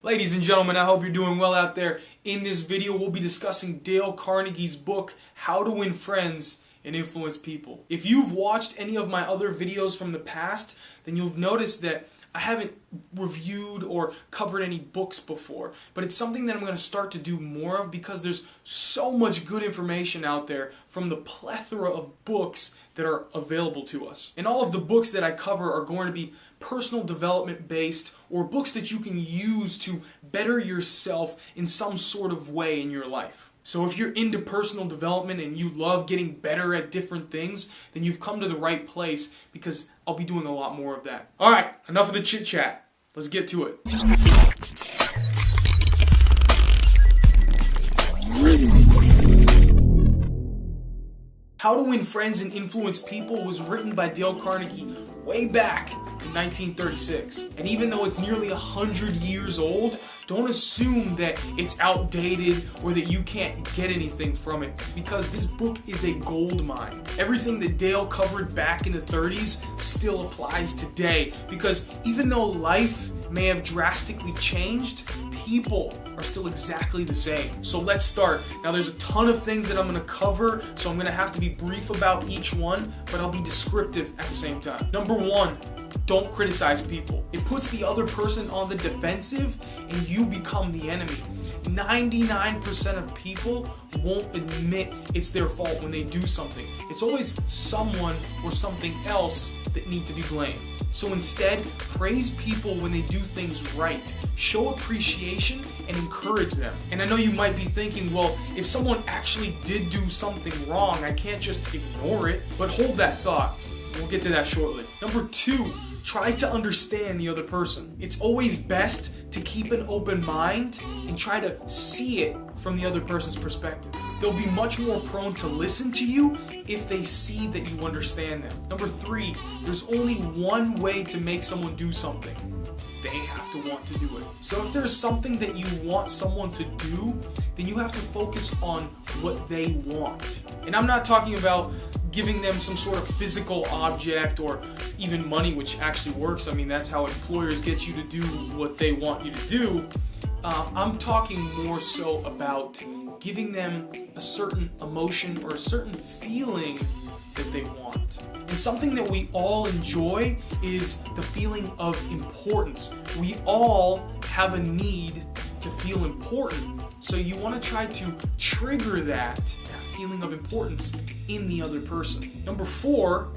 Ladies and gentlemen, I hope you're doing well out there. In this video, we'll be discussing Dale Carnegie's book, How to Win Friends and Influence People. If you've watched any of my other videos from the past, then you'll notice that I haven't reviewed or covered any books before, but it's something that I'm going to start to do more of because there's so much good information out there from the plethora of books that are available to us. And all of the books that I cover are going to be personal development based, or books that you can use to better yourself in some sort of way in your life. So if you're into personal development and you love getting better at different things, then you've come to the right place because I'll be doing a lot more of that. Alright, enough of the chit chat. Let's get to it. How to Win Friends and Influence People was written by Dale Carnegie way back in 1936. And even though it's nearly 100 years old, don't assume that it's outdated or that you can't get anything from it, because this book is a gold mine. Everything that Dale covered back in the 30s still applies today, because even though life may have drastically changed, people are still exactly the same. So let's start. Now there's a ton of things that I'm going to cover, so I'm going to have to be brief about each one, but I'll be descriptive at the same time. Number one, don't criticize people. It puts the other person on the defensive and you become the enemy. 99% of people won't admit it's their fault when they do something. It's always someone or something else that need to be blamed. So instead, praise people when they do things right. Show appreciation and encourage them. And I know you might be thinking, well, if someone actually did do something wrong, I can't just ignore it. But hold that thought. We'll get to that shortly. Number two, try to understand the other person. It's always best to keep an open mind and try to see it from the other person's perspective. They'll be much more prone to listen to you if they see that you understand them. Number three, there's only one way to make someone do something. They have to want to do it. So if there's something that you want someone to do, then you have to focus on what they want. And I'm not talking about giving them some sort of physical object or even money, which actually works. I mean, that's how employers get you to do what they want you to do. I'm talking more so about giving them a certain emotion or a certain feeling that they want. And something that we all enjoy is the feeling of importance. We all have a need to feel important. So you want to try to trigger that feeling of importance in the other person. Number four,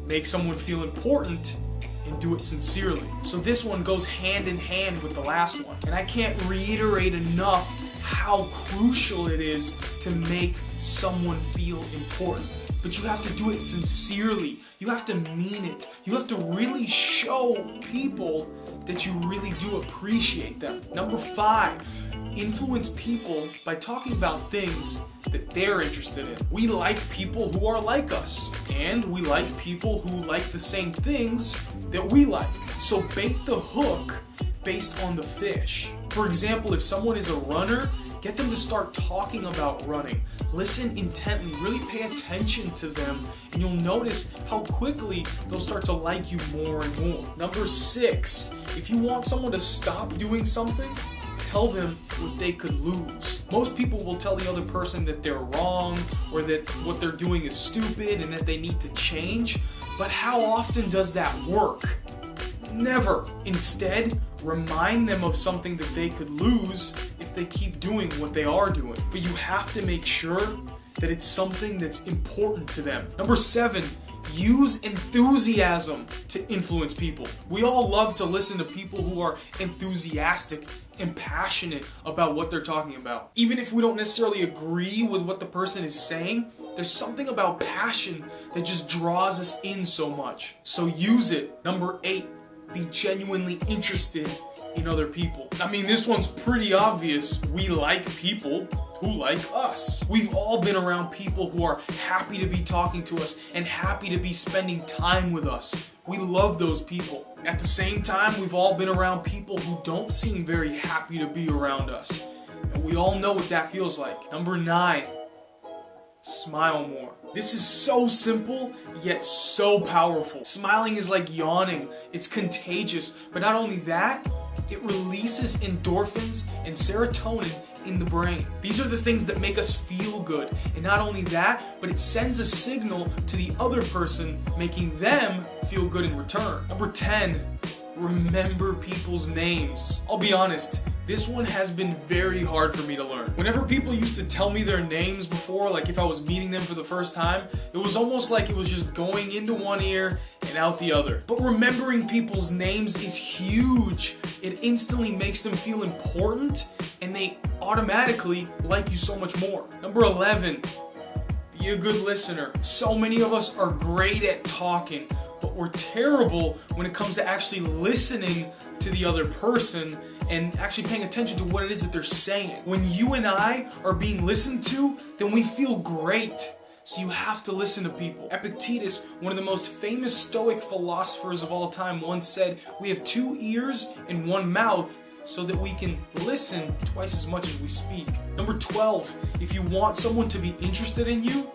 make someone feel important and do it sincerely. So this one goes hand in hand with the last one. And I can't reiterate enough how crucial it is to make someone feel important. But you have to do it sincerely. You have to mean it. You have to really show people that you really do appreciate them. Number five, influence people by talking about things that they're interested in. We like people who are like us, and we like people who like the same things that we like. So bait the hook based on the fish. For example, if someone is a runner, get them to start talking about running. Listen intently, really pay attention to them, and you'll notice how quickly they'll start to like you more and more. Number six, if you want someone to stop doing something, tell them what they could lose. Most people will tell the other person that they're wrong or that what they're doing is stupid and that they need to change. But how often does that work? Never. Instead, remind them of something that they could lose if they keep doing what they are doing. But you have to make sure that it's something that's important to them. Number seven, use enthusiasm to influence people. We all love to listen to people who are enthusiastic and passionate about what they're talking about. Even if we don't necessarily agree with what the person is saying, there's something about passion that just draws us in so much. So use it. Number eight, be genuinely interested in other people. I mean, this one's pretty obvious. We like people who like us. We've all been around people who are happy to be talking to us and happy to be spending time with us. We love those people. At the same time, we've all been around people who don't seem very happy to be around us. And we all know what that feels like. Number nine, smile more. This is so simple, yet so powerful. Smiling is like yawning. It's contagious. But not only that, It releases endorphins and serotonin in the brain. These are the things that make us feel good. And not only that, but it sends a signal to the other person, making them feel good in return. Number 10, remember people's names. I'll be honest, this one has been very hard for me to learn. Whenever people used to tell me their names before, like if I was meeting them for the first time, it was almost like it was just going into one ear and out the other. But remembering people's names is huge. It instantly makes them feel important, and they automatically like you so much more. Number 11, be a good listener. So many of us are great at talking, but we're terrible when it comes to actually listening to the other person and actually paying attention to what it is that they're saying. When you and I are being listened to, then we feel great. So you have to listen to people. Epictetus, one of the most famous Stoic philosophers of all time, once said, "We have 2 ears and 1 mouth so that we can listen twice as much as we speak." Number 12, if you want someone to be interested in you,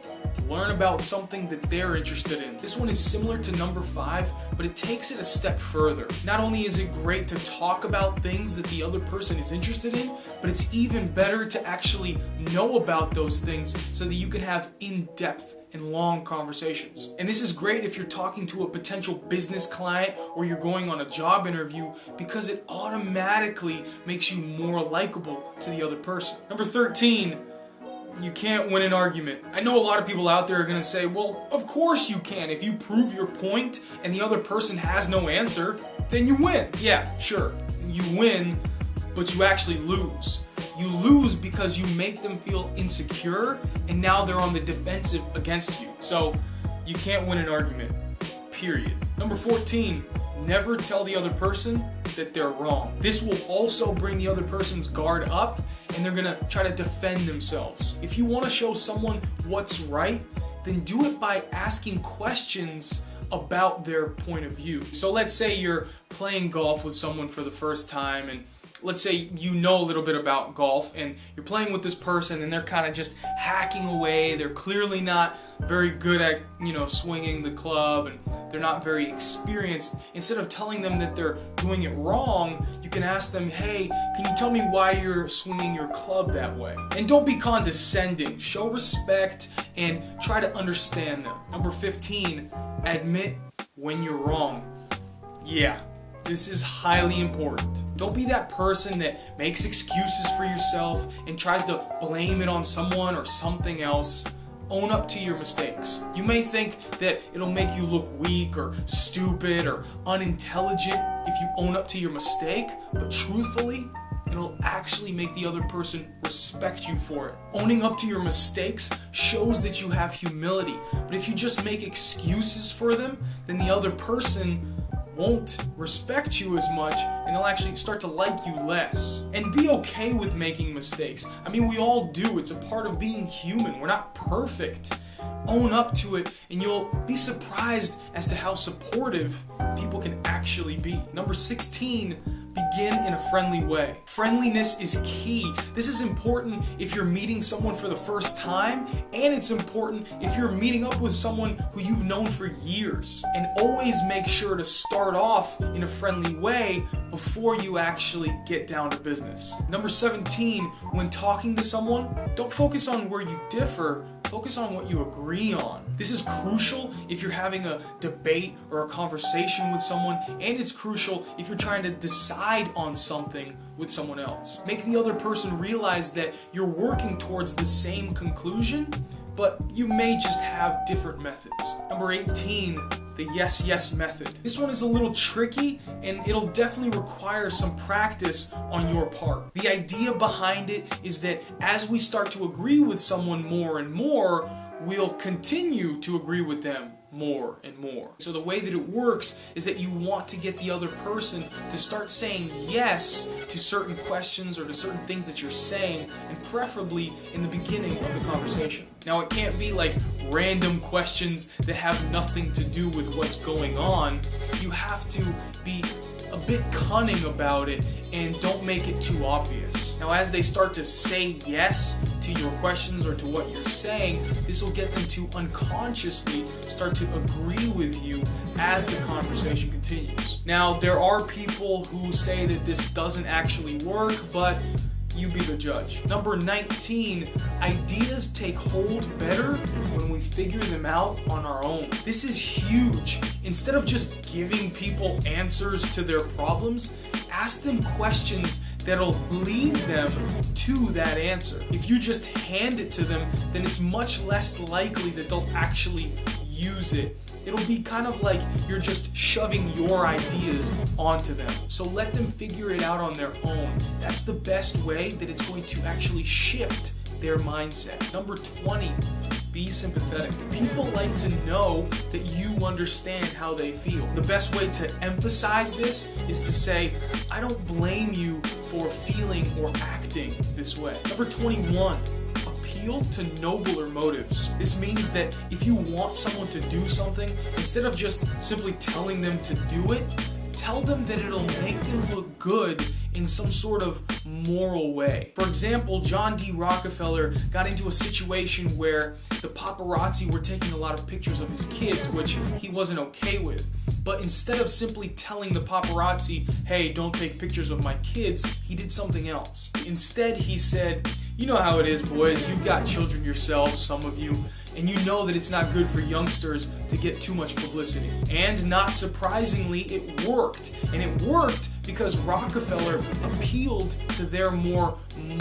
learn about something that they're interested in. This one is similar to number 5, but it takes it a step further. Not only is it great to talk about things that the other person is interested in, but it's even better to actually know about those things so that you can have in-depth and long conversations. And this is great if you're talking to a potential business client or you're going on a job interview, because it automatically makes you more likable to the other person. Number 13, you can't win an argument. I know a lot of people out there are going to say, well, of course you can. If you prove your point and the other person has no answer, then you win. Yeah, sure, you win, but you actually lose. You lose because you make them feel insecure, and now they're on the defensive against you. So you can't win an argument, period. Number 14, never tell the other person that they're wrong. This will also bring the other person's guard up, and they're gonna try to defend themselves. If you want to show someone what's right, then do it by asking questions about their point of view. So let's say you're playing golf with someone for the first time, and let's say you know a little bit about golf, and you're playing with this person and they're kind of just hacking away. They're clearly not very good at, swinging the club, and they're not very experienced. Instead of telling them that they're doing it wrong, you can ask them, hey, can you tell me why you're swinging your club that way? And don't be condescending. Show respect and try to understand them. Number 15, admit when you're wrong. Yeah. This is highly important. Don't be that person that makes excuses for yourself and tries to blame it on someone or something else. Own up to your mistakes. You may think that it'll make you look weak or stupid or unintelligent if you own up to your mistake, but truthfully, it'll actually make the other person respect you for it. Owning up to your mistakes shows that you have humility, but if you just make excuses for them, then the other person won't respect you as much, and they'll actually start to like you less. And be okay with making mistakes. I mean, we all do. It's a part of being human. We're not perfect. Own up to it, and you'll be surprised as to how supportive people can actually be. Number 16, begin in a friendly way. Friendliness is key. This is important if you're meeting someone for the first time, and it's important if you're meeting up with someone who you've known for years. And always make sure to start off in a friendly way before you actually get down to business. Number 17, when talking to someone, don't focus on where you differ, focus on what you agree on. This is crucial if you're having a debate or a conversation with someone, and it's crucial if you're trying to decide on something with someone else. Make the other person realize that you're working towards the same conclusion, but you may just have different methods. Number 18, the yes method. This one is a little tricky, and it'll definitely require some practice on your part. The idea behind it is that as we start to agree with someone more and more, we'll continue to agree with them more and more. So the way that it works is that you want to get the other person to start saying yes to certain questions or to certain things that you're saying, and preferably in the beginning of the conversation. Now, it can't be like random questions that have nothing to do with what's going on. You have to be a bit cunning about it, and don't make it too obvious. Now, as they start to say yes to your questions or to what you're saying, this will get them to unconsciously start to agree with you as the conversation continues. Now, there are people who say that this doesn't actually work, but you be the judge. Number 19, ideas take hold better when we figure them out on our own. This is huge. Instead of just giving people answers to their problems, ask them questions that'll lead them to that answer. If you just hand it to them, then it's much less likely that they'll actually use it. It'll be kind of like you're just shoving your ideas onto them. So let them figure it out on their own. That's the best way that it's going to actually shift their mindset. Number 20, be sympathetic. People like to know that you understand how they feel. The best way to emphasize this is to say, I don't blame you for feeling or acting this way. Number 21, appeal to nobler motives. This means that if you want someone to do something, instead of just simply telling them to do it, tell them that it'll make them look good in some sort of moral way. For example, John D. Rockefeller got into a situation where the paparazzi were taking a lot of pictures of his kids, which he wasn't okay with. But instead of simply telling the paparazzi, hey, don't take pictures of my kids, he did something else. Instead, he said, you know how it is, boys. You've got children yourselves, some of you, and you know that it's not good for youngsters to get too much publicity. And not surprisingly, it worked. And it worked because Rockefeller appealed to their more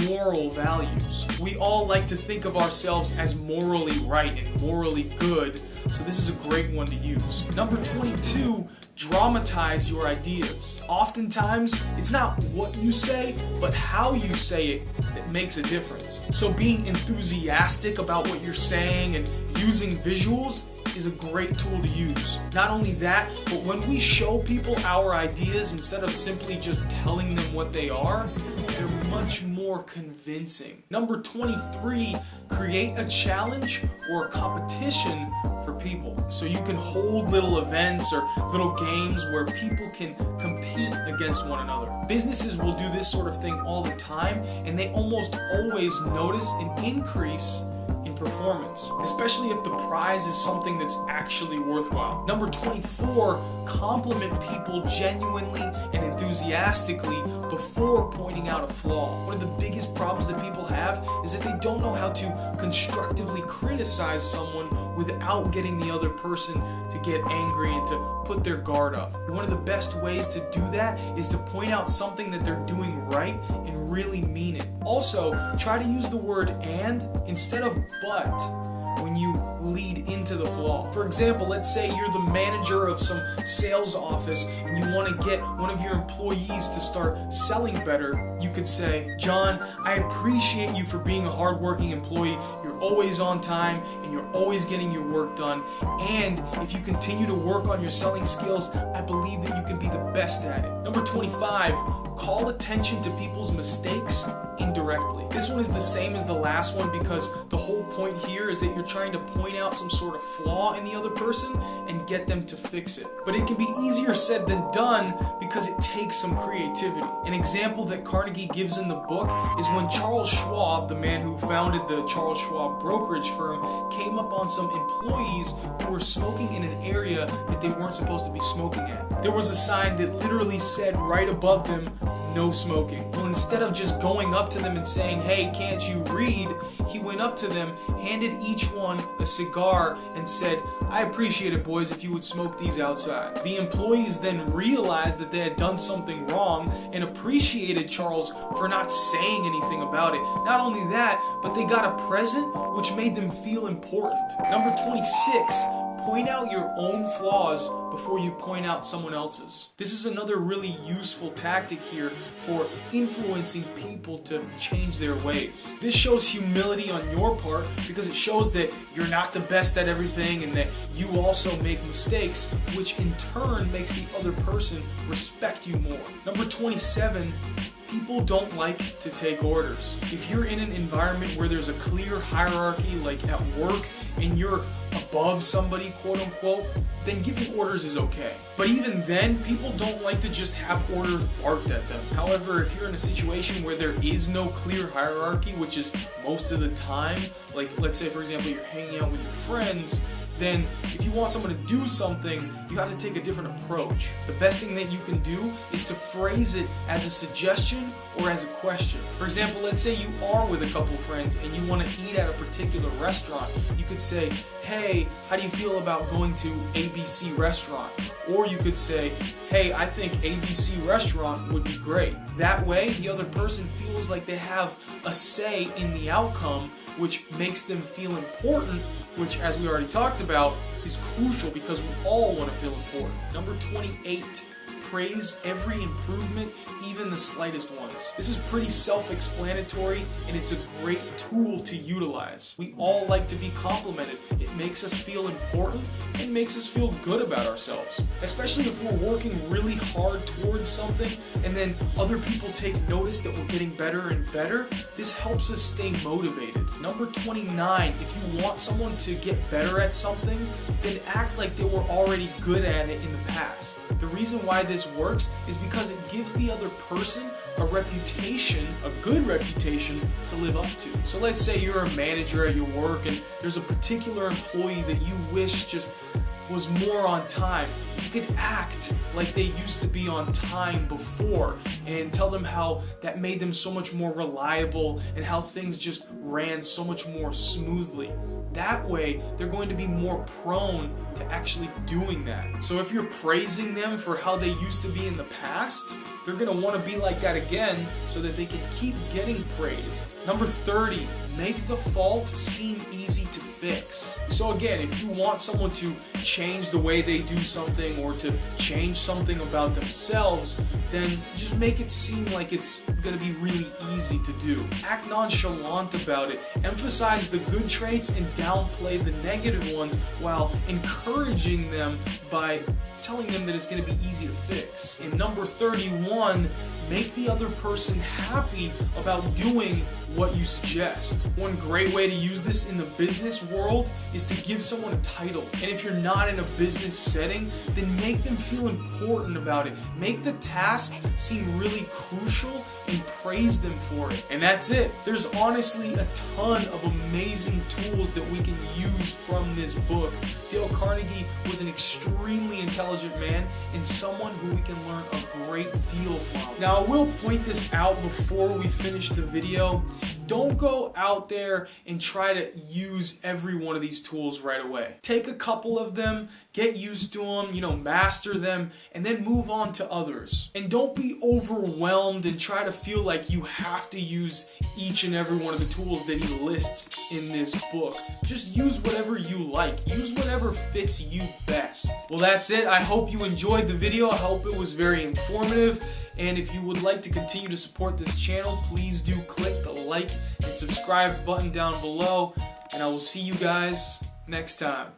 moral values. We all like to think of ourselves as morally right and morally good, so this is a great one to use. Number 22, dramatize your ideas. Oftentimes, it's not what you say, but how you say it that makes a difference. So being enthusiastic about what you're saying and using visuals is a great tool to use. Not only that, but when we show people our ideas instead of simply just telling them what they are, they're much more convincing. Number 23, create a challenge or a competition for people. So you can hold little events or little games where people can compete against one another. Businesses will do this sort of thing all the time, and they almost always notice an increase in performance, especially if the prize is something that's actually worthwhile. Number 24, compliment people genuinely and enthusiastically before pointing out a flaw. One of the biggest problems that people have is that they don't know how to constructively criticize someone without getting the other person to get angry and to put their guard up. One of the best ways to do that is to point out something that they're doing right and really mean it. Also, try to use the word and instead of but when you lead into the flaw. For example, let's say you're the manager of some sales office and you want to get one of your employees to start selling better. You could say, John, I appreciate you for being a hardworking employee. You're always on time and you're always getting your work done. And if you continue to work on your selling skills, I believe that you can be the best at it. Number 25, call attention to people's mistakes indirectly. This one is the same as the last one because the whole point here is that you're trying to point out some sort of flaw in the other person and get them to fix it. But it can be easier said than done because it takes some creativity. An example that Carnegie gives in the book is when Charles Schwab, the man who founded the Charles Schwab brokerage firm, came up on some employees who were smoking in an area that they weren't supposed to be smoking at. There was a sign that literally said right above them, no smoking. Well, instead of just going up to them and saying, hey, can't you read? He went up to them, handed each one a cigar, and said, I appreciate it, boys, if you would smoke these outside. The employees then realized that they had done something wrong and appreciated Charles for not saying anything about it. Not only that, but they got a present which made them feel important. Number 26, point out your own flaws before you point out someone else's. This is another really useful tactic here for influencing people to change their ways. This shows humility on your part because it shows that you're not the best at everything and that you also make mistakes, which in turn makes the other person respect you more. Number 27, people don't like to take orders. If you're in an environment where there's a clear hierarchy, like at work, and you're above somebody, quote unquote, then giving orders is okay. But even then, people don't like to just have orders barked at them. However, if you're in a situation where there is no clear hierarchy, which is most of the time, like let's say for example you're hanging out with your friends, then if you want someone to do something, you have to take a different approach. The best thing that you can do is to phrase it as a suggestion or as a question. For example, let's say you are with a couple friends and you want to eat at a particular restaurant. You could say, hey, how do you feel about going to ABC restaurant? Or you could say, hey, I think ABC restaurant would be great. That way, the other person feels like they have a say in the outcome, which makes them feel important, which, as we already talked about, is crucial because we all want to feel important. Number 28, praise every improvement, even the slightest ones. This is pretty self-explanatory, and it's a great tool to utilize. We all like to be complimented. It makes us feel important and makes us feel good about ourselves. Especially if we're working really hard towards something and then other people take notice that we're getting better and better, this helps us stay motivated. Number 29, if you want someone to get better at something, then act like they were already good at it in the past. The reason why this works is because it gives the other person a reputation, a good reputation to live up to. So let's say you're a manager at your work and there's a particular employee that you wish just was more on time. You could act like they used to be on time before and tell them how that made them so much more reliable and how things just ran so much more smoothly. That way, they're going to be more prone to actually doing that. So if you're praising them for how they used to be in the past, they're going to want to be like that again so that they can keep getting praised. Number 30, make the fault seem easy to fix. So again, if you want someone to change the way they do something or to change something about themselves, then just make it seem like it's going to be really easy to do. Act nonchalant about it. Emphasize the good traits and downplay the negative ones while encouraging them by telling them that it's going to be easy to fix. And number 31, make the other person happy about doing what you suggest. One great way to use this in the business world is to give someone a title. And if you're not in a business setting, then make them feel important about it. Make the task seem really crucial and praise them for it. And that's it. There's honestly a ton of amazing tools that we can use from this book. Dale Carnegie was an extremely intelligent man and someone who we can learn a great deal from. Now, I will point this out before we finish the video. Don't go out there and try to use every one of these tools right away. Take a couple of them, get used to them, master them, and then move on to others. And don't be overwhelmed and try to feel like you have to use each and every one of the tools that he lists in this book. Just use whatever you like. Use whatever fits you best. Well, that's it. I hope you enjoyed the video. I hope it was very informative. And if you would like to continue to support this channel, please do click the like and subscribe button down below. And I will see you guys next time.